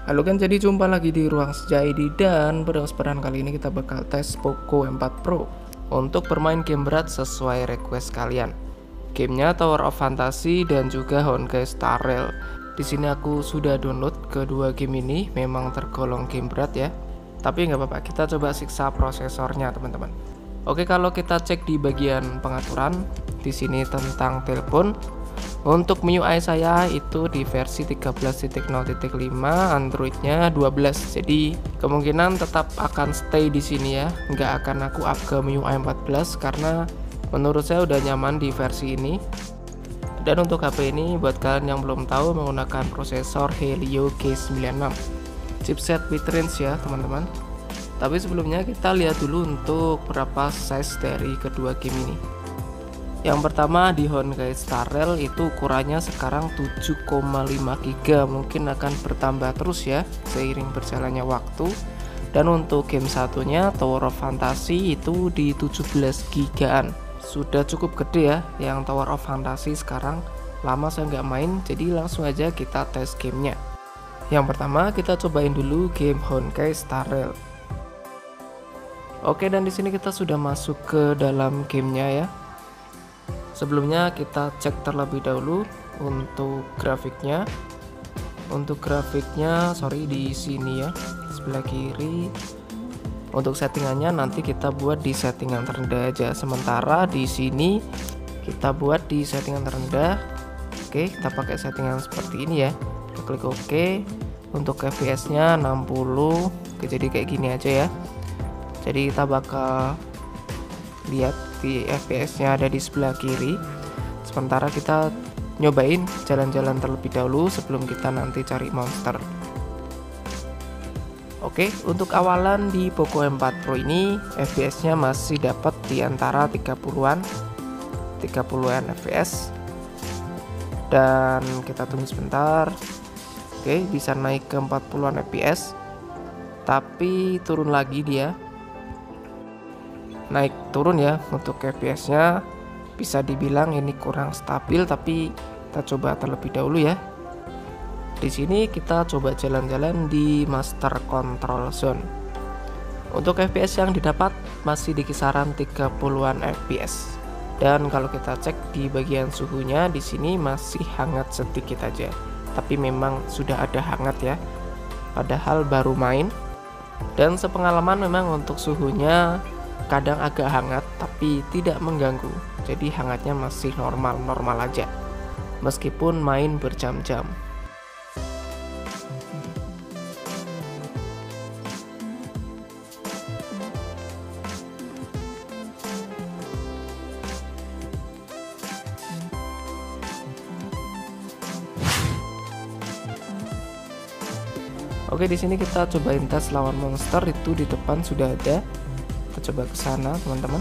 Halo kan, jadi jumpa lagi di Ruang Senja ID, dan pada kesempatan kali ini kita bakal tes Poco M4 Pro untuk bermain game berat sesuai request kalian. Gamenya Tower of Fantasy dan juga Honkai Star Rail. Di sini aku sudah download kedua game ini, memang tergolong game berat ya. Tapi nggak apa-apa, kita coba siksa prosesornya teman-teman. Oke, kalau kita cek di bagian pengaturan, di sini tentang telepon. Untuk MIUI saya itu di versi 13.0.5, Androidnya 12. Jadi kemungkinan tetap akan stay di sini ya, nggak akan aku up ke MIUI 14 karena menurut saya udah nyaman di versi ini. Dan untuk HP ini, buat kalian yang belum tahu, menggunakan prosesor Helio G96, chipset mid-range ya teman-teman. Tapi sebelumnya kita lihat dulu untuk berapa size dari kedua game ini. Yang pertama di Honkai Star Rail itu ukurannya sekarang 7,5 GB, mungkin akan bertambah terus ya seiring berjalannya waktu. Dan untuk game satunya Tower of Fantasy itu di 17 GB-an. Sudah cukup gede ya yang Tower of Fantasy sekarang. Lama saya nggak main, jadi langsung aja kita tes gamenya. Yang pertama kita cobain dulu game Honkai Star Rail. Oke, dan di sini kita sudah masuk ke dalam gamenya ya. Sebelumnya kita cek terlebih dahulu untuk grafiknya. Untuk grafiknya, sorry, di sini ya, sebelah kiri. Untuk settingannya nanti kita buat di settingan terendah aja. Sementara di sini kita buat di settingan terendah. Oke, kita pakai settingan seperti ini ya. Kita klik OK. Untuk FPS-nya 60. Oke, jadi kayak gini aja ya. Jadi kita bakal lihat di FPS-nya ada di sebelah kiri. Sementara kita nyobain jalan-jalan terlebih dahulu sebelum kita nanti cari monster. Oke, untuk awalan di Poco M4 Pro ini FPS-nya masih dapat di antara 30-an FPS. Dan kita tunggu sebentar. Oke, bisa naik ke 40-an FPS. Tapi turun lagi dia. Naik turun ya untuk FPS-nya, bisa dibilang ini kurang stabil, tapi kita coba terlebih dahulu ya. Di sini kita coba jalan-jalan di Master Control Zone. Untuk FPS yang didapat masih di kisaran 30-an FPS. Dan kalau kita cek di bagian suhunya, di sini masih hangat sedikit aja. Tapi memang sudah ada hangat ya. Padahal baru main. Dan sepengalaman memang untuk suhunya kadang agak hangat tapi tidak mengganggu, jadi hangatnya masih normal aja meskipun main berjam-jam. Oke, di sini kita cobain tes lawan monster, itu di depan sudah ada. Kita coba ke sana teman-teman.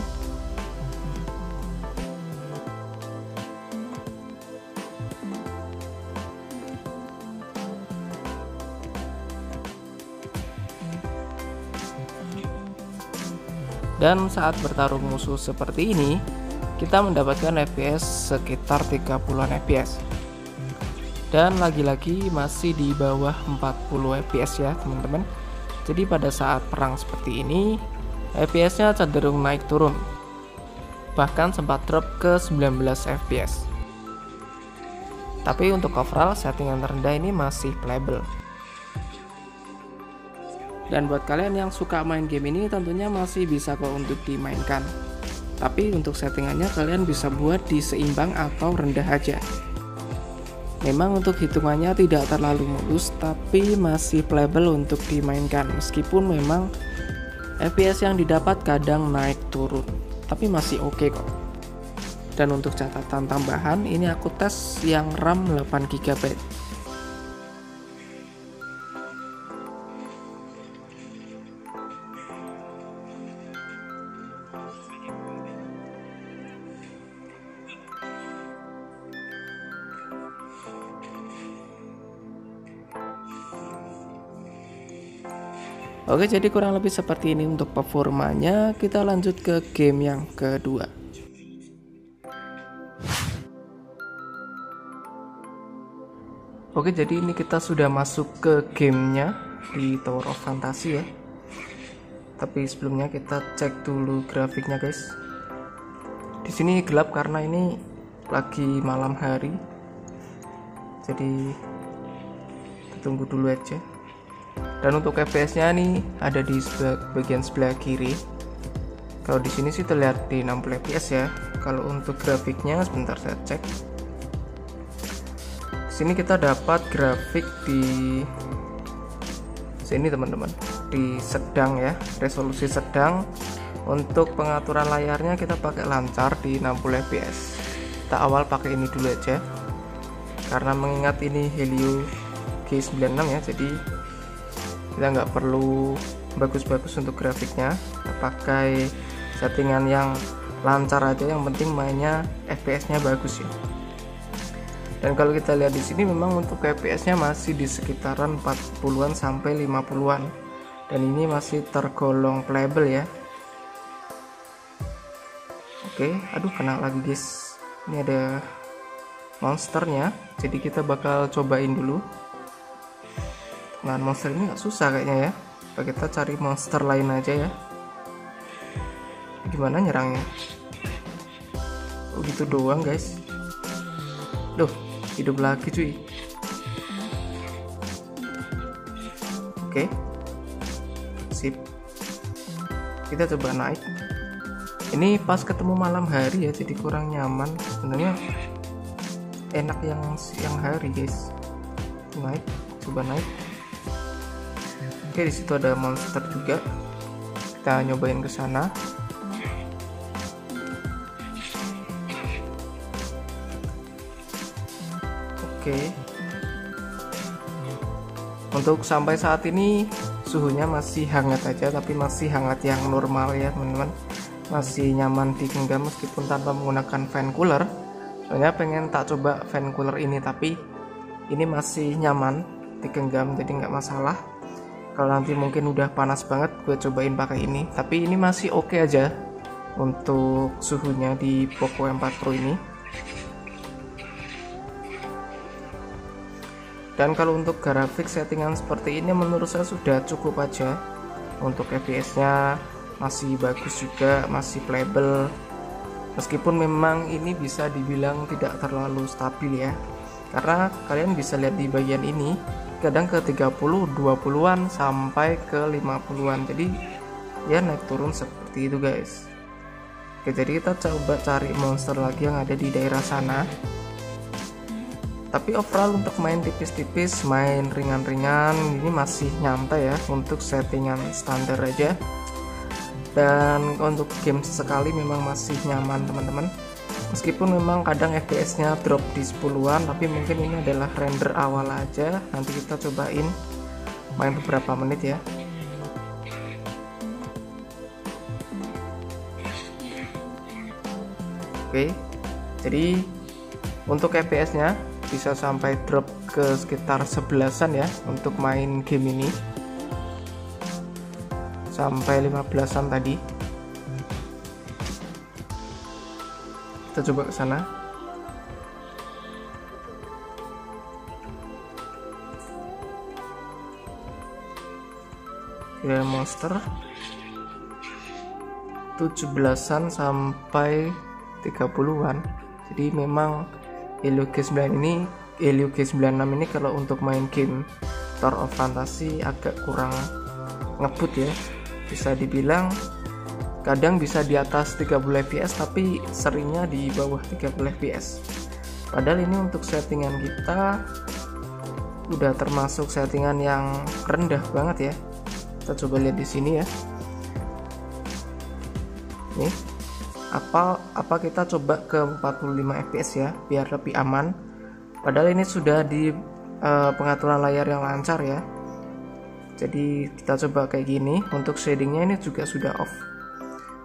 Dan saat bertarung musuh seperti ini, kita mendapatkan FPS sekitar 30-an FPS. Dan lagi-lagi masih di bawah 40 FPS ya teman-teman. Jadi pada saat perang seperti ini FPS-nya cenderung naik turun, bahkan sempat drop ke 19 FPS. Tapi untuk overall settingan terendah ini masih playable. Dan buat kalian yang suka main game ini tentunya masih bisa kok untuk dimainkan. Tapi untuk settingannya kalian bisa buat di seimbang atau rendah aja. Memang untuk hitungannya tidak terlalu mulus, tapi masih playable untuk dimainkan. Meskipun memang FPS yang didapat kadang naik turun, tapi masih oke kok. Dan untuk catatan tambahan, ini aku tes yang RAM 8 GB. Oke, jadi kurang lebih seperti ini untuk performanya. Kita lanjut ke game yang kedua. Oke, jadi ini kita sudah masuk ke gamenya di Tower of Fantasy ya. Tapi sebelumnya kita cek dulu grafiknya guys. Di sini gelap karena ini lagi malam hari. Jadi kita tunggu dulu aja. Dan untuk FPS-nya nih ada di bagian sebelah kiri. Kalau di sini sih terlihat di 60 fps ya. Kalau untuk grafiknya sebentar saya cek. Sini kita dapat grafik di sini teman-teman, di sedang ya, resolusi sedang. Untuk pengaturan layarnya kita pakai lancar di 60 fps. Kita awal pakai ini dulu aja karena mengingat ini Helio G96 ya, jadi kita nggak perlu bagus-bagus untuk grafiknya. Kita pakai settingan yang lancar aja, yang penting mainnya FPS-nya bagus ya. Dan kalau kita lihat di sini memang untuk FPS-nya masih di sekitaran 40-an sampai 50-an. Dan ini masih tergolong playable ya. Oke, aduh kena lagi guys. Ini ada monsternya. Jadi kita bakal cobain dulu. Nah, monster ini nggak susah kayaknya ya. Kita cari monster lain aja ya. Gimana nyerangnya? Oh gitu doang guys. Duh, hidup lagi cuy. Oke, sip. Kita coba naik. Ini pas ketemu malam hari ya, jadi kurang nyaman. Sebenarnya enak yang siang hari guys. Naik, coba naik. Oke, di situ ada monster juga. Kita nyobain ke sana. Oke. Untuk sampai saat ini suhunya masih hangat aja, tapi masih hangat yang normal ya teman-teman. Masih nyaman digenggam meskipun tanpa menggunakan fan cooler. Soalnya pengen tak coba fan cooler ini, tapi ini masih nyaman digenggam, jadi nggak masalah. Kalau nanti mungkin udah panas banget, gue cobain pakai ini. Tapi ini masih oke aja untuk suhunya di Poco M4 Pro ini. Dan kalau untuk grafik settingan seperti ini menurut saya sudah cukup aja. Untuk FPS-nya masih bagus juga, masih playable. Meskipun memang ini bisa dibilang tidak terlalu stabil ya. Karena kalian bisa lihat di bagian ini, kadang ke 30, 20-an sampai ke 50-an. Jadi ya naik turun seperti itu guys. Oke, jadi kita coba cari monster lagi yang ada di daerah sana. Tapi overall untuk main tipis-tipis, main ringan-ringan, ini masih nyantai ya untuk settingan standar aja. Dan untuk game sekali memang masih nyaman teman-teman. Meskipun memang kadang FPS-nya drop di 10-an, tapi mungkin ini adalah render awal aja. Nanti kita cobain main beberapa menit ya. Oke, jadi untuk FPS-nya bisa sampai drop ke sekitar 11-an ya untuk main game ini, sampai 15-an tadi. Kita coba ke sana. Kira monster 17-an sampai 30-an. Jadi memang Helio G96 ini kalau untuk main game Tower of Fantasy agak kurang ngebut ya. Bisa dibilang kadang bisa di atas 30 fps tapi seringnya di bawah 30 fps. Padahal ini untuk settingan kita udah termasuk settingan yang rendah banget ya. Kita coba lihat di sini ya. Nih, apa kita coba ke 45 fps ya biar lebih aman. Padahal ini sudah di pengaturan layar yang lancar ya. Jadi kita coba kayak gini. Untuk shadingnya ini juga sudah off.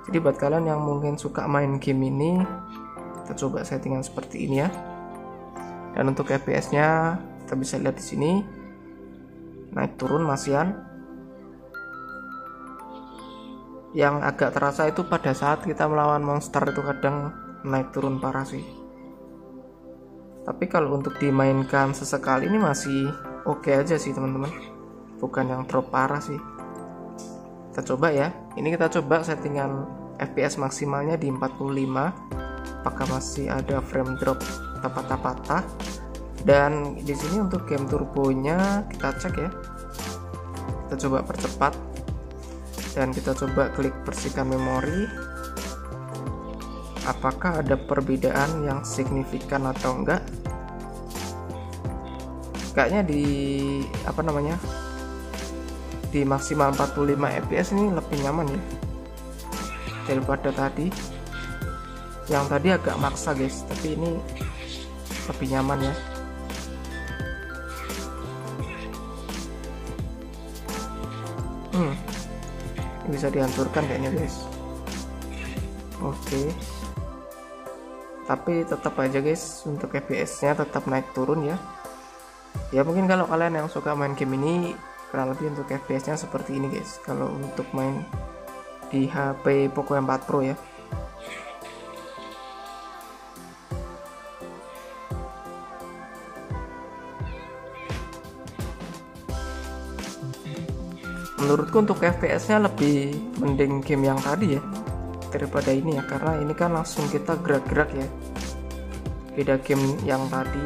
Jadi buat kalian yang mungkin suka main game ini, kita coba settingan seperti ini ya. Dan untuk fps nya kita bisa lihat di sini naik turun masihan. Yang agak terasa itu pada saat kita melawan monster itu kadang naik turun parah sih. Tapi kalau untuk dimainkan sesekali ini masih oke aja sih teman-teman, bukan yang drop parah sih. Kita coba ya. Ini kita coba settingan FPS maksimalnya di 45. Apakah masih ada frame drop patah-patah? Dan di sini untuk game turbonya kita cek ya. Kita coba percepat dan kita coba klik bersihkan memori. Apakah ada perbedaan yang signifikan atau enggak? Kayaknya di maksimal 45 fps ini lebih nyaman ya daripada tadi. Yang tadi agak maksa guys, tapi ini lebih nyaman ya. Bisa dihancurkan kayaknya guys. Oke. Tapi tetap aja guys, untuk fps nya tetap naik turun ya. Ya mungkin kalau kalian yang suka main game ini, kurang lebih untuk fps nya seperti ini guys, kalau untuk main di HP Poco M4 Pro ya. Menurutku untuk fps nya lebih mending game yang tadi ya daripada ini ya, karena ini kan langsung kita gerak-gerak ya. Beda game yang tadi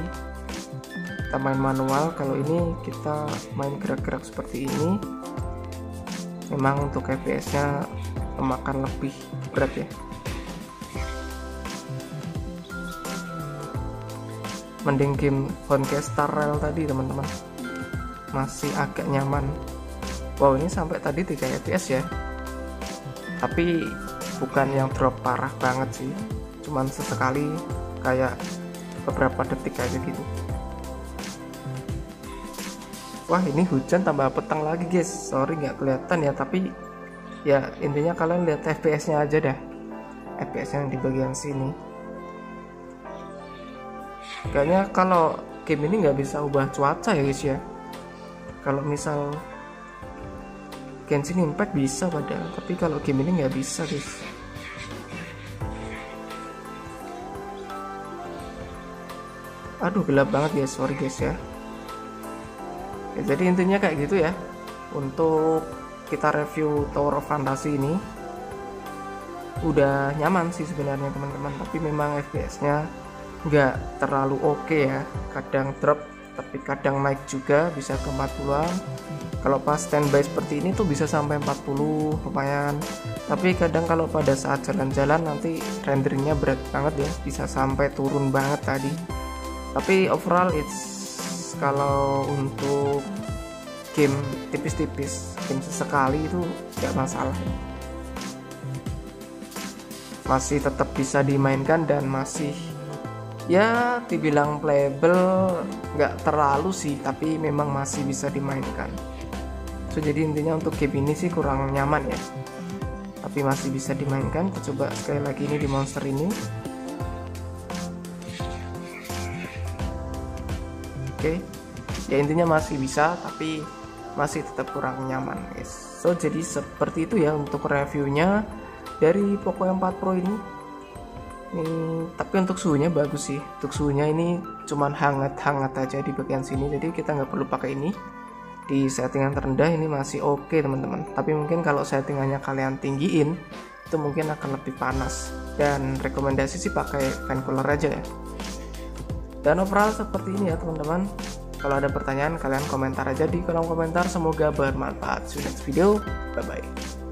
kita main manual, kalau ini kita main gerak-gerak seperti ini. Memang untuk fps nya memakan lebih berat ya. Mending game Honkai Star Rail tadi teman-teman, masih agak nyaman. Wow, ini sampai tadi 3 fps ya, tapi bukan yang drop parah banget sih, cuman sesekali kayak beberapa detik aja gitu. Wah, ini hujan tambah petang lagi guys, sorry nggak kelihatan ya, tapi ya intinya kalian lihat fps nya aja dah, fps nya di bagian sini. Kayaknya kalau game ini nggak bisa ubah cuaca ya guys ya. Kalau misal Genshin Impact bisa padahal, tapi kalau game ini nggak bisa guys. Aduh, gelap banget guys, sorry guys ya. Jadi intinya kayak gitu ya untuk kita review Tower of Fantasy ini. Udah nyaman sih sebenarnya teman-teman, tapi memang fps nya nggak terlalu oke ya, kadang drop tapi kadang naik juga, bisa ke 40-an. Kalau pas standby seperti ini tuh bisa sampai 40, lumayan. Tapi kadang kalau pada saat jalan-jalan nanti renderingnya berat banget ya, bisa sampai turun banget tadi. Tapi overall kalau untuk game tipis-tipis, game sesekali itu nggak masalah, masih tetap bisa dimainkan dan masih ya dibilang playable, nggak terlalu sih, tapi memang masih bisa dimainkan. So, jadi intinya untuk game ini sih kurang nyaman ya, tapi masih bisa dimainkan. Kita coba sekali lagi ini di monster ini. Oke, ya intinya masih bisa, tapi masih tetap kurang nyaman guys. So, jadi seperti itu ya untuk reviewnya dari Poco M4 Pro ini. Tapi untuk suhunya bagus sih, untuk suhunya ini cuman hangat-hangat aja di bagian sini, jadi kita nggak perlu pakai ini. Di settingan terendah ini masih oke teman-teman, tapi mungkin kalau settingannya kalian tinggiin itu mungkin akan lebih panas, dan rekomendasi sih pakai fan cooler aja ya. Dan overall seperti ini ya teman-teman. Kalau ada pertanyaan kalian komentar aja di kolom komentar, semoga bermanfaat. See you next video, bye bye.